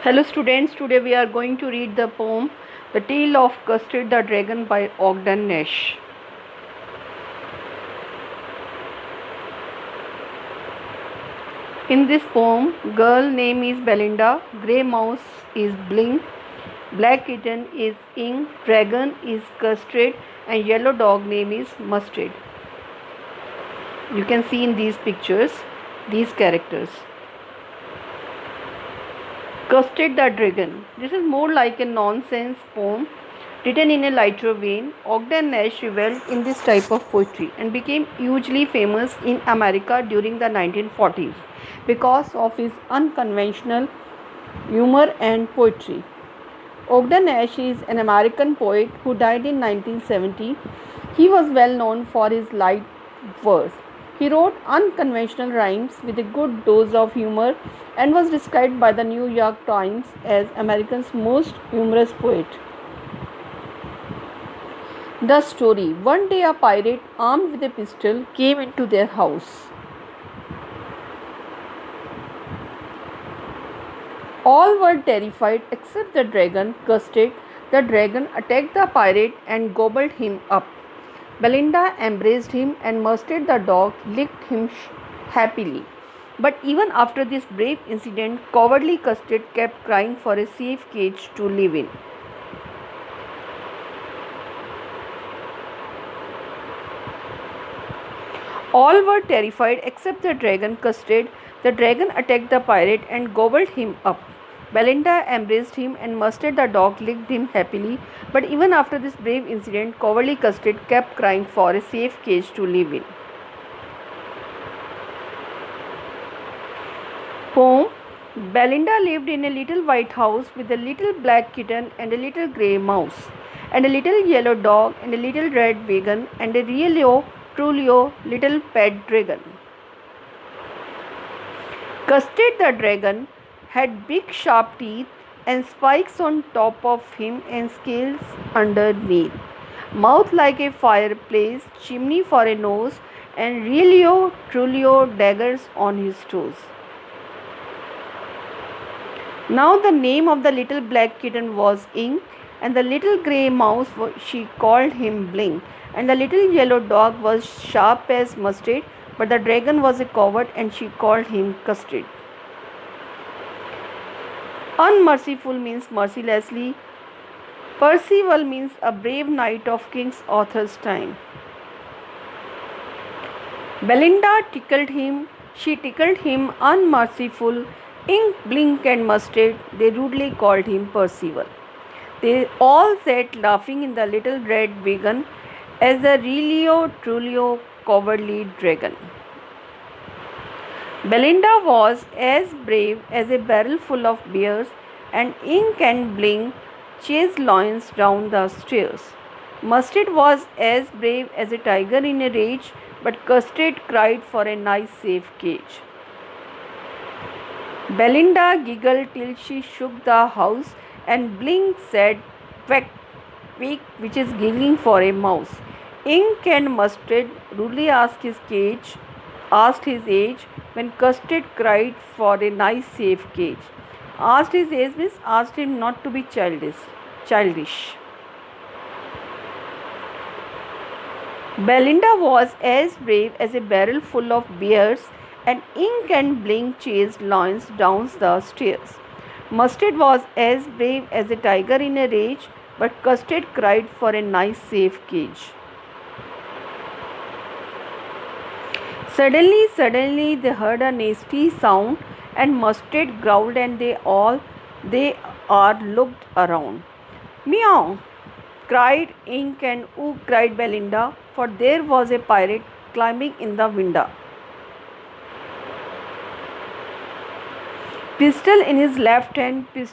Hello students, today we are going to read the poem The Tale of Custard the Dragon by Ogden Nash. In this poem, girl name is Belinda, grey mouse is Bling, black kitten is Ink, dragon is Custard and yellow dog name is Mustard. You can see in these pictures these characters. Custard the Dragon. This is more like a nonsense poem written in a lighter vein. Ogden Nash reveled in this type of poetry and became hugely famous in America during the 1940s because of his unconventional humor and poetry. Ogden Nash is an American poet who died in 1970. He was well known for his light verse. He wrote unconventional rhymes with a good dose of humor and was described by the New York Times as America's most humorous poet. The story: one day a pirate armed with a pistol came into their house. All were terrified except the dragon, Custard. The dragon attacked the pirate and gobbled him up. Belinda embraced him and Mustard the dog licked him happily. But even after this brave incident, cowardly Custard kept crying for a safe cage to live in. All were terrified except the dragon, Custard. The dragon attacked the pirate and gobbled him up. Belinda embraced him and Mustard the dog licked him happily, but even after this brave incident, cowardly Custard kept crying for a safe cage to live in. Poem. Belinda lived in a little white house with a little black kitten and a little grey mouse, and a little yellow dog and a little red wagon and a really truly little pet dragon. Custard the dragon had big sharp teeth and spikes on top of him and scales underneath, mouth like a fireplace, chimney for a nose, and really truly daggers on his toes. Now the name of the little black kitten was Ink, and the little grey mouse she called him Bling, and the little yellow dog was sharp as Mustard, but the dragon was a coward and she called him Custard. Unmerciful means mercilessly. Percival means a brave knight of King Arthur's time. Belinda tickled him, she tickled him unmerciful. Ink, Blink and Mustard, they rudely called him Percival. They all sat laughing in the little red wagon as a really truly cowardly dragon. Belinda was as brave as a barrel full of bears, and Ink and Blink chased lions down the stairs. Mustard was as brave as a tiger in a rage, but Custard cried for a nice safe cage. Belinda giggled till she shook the house, and Blink said quack, quack, which is giggling for a mouse. Ink and Mustard rudely asked his age, when Custard cried for a nice safe cage. Asked his age means asked him not to be childish. Belinda was as brave as a barrel full of bears, and Ink and Blink chased lions down the stairs. Mustard was as brave as a tiger in a rage, but Custard cried for a nice safe cage. Suddenly they heard a nasty sound, and Mustard growled, and they all looked around. Meow! Cried Ink, and ooh! Cried Belinda, for there was a pirate climbing in the window. Pistol in his left hand,